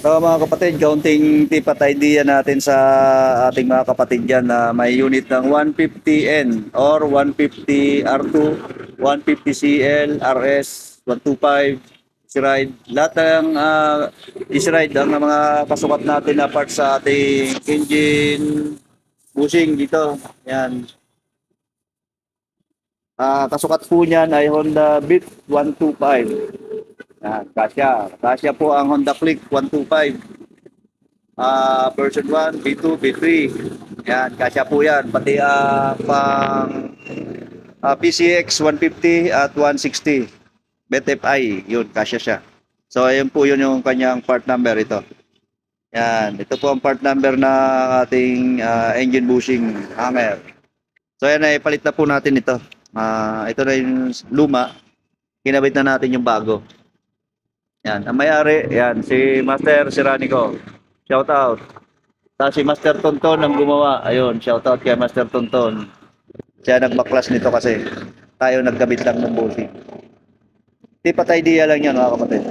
So mga kapatid, kaunting tipat idea natin sa ating mga kapatid dyan na may unit ng 150N or 150 R2, 150 CL, RS, 125, Easy-Ride. Lahat ng Easy-Ride ang mga kasukat natin na parts sa ating engine bushing dito. Yan. Kasukat po niyan ay Honda Beat 125. Yan, kasya. Kasya po ang Honda Click 125. Version 1, B2, B3. Yan, kasya po yan. Pati pang PCX 150 at 160. BTFI, yun, kasya siya. So, ayun po yun yung kanyang part number ito. Yan, ito po ang part number na ating engine bushing hanger. So, yan ay palit na po natin ito. Ito na yung luma. Kinabit na natin yung bago. Yan, ang may-ari, yan, si Master Siranico. Shout out. Tapos si Master Tonton ang gumawa. Ayun, shout out kay Master Tonton. Siya nagbaklas nito kasi tayo nagkabit lang ng bushing. Tipat idea lang yan mga kapatid.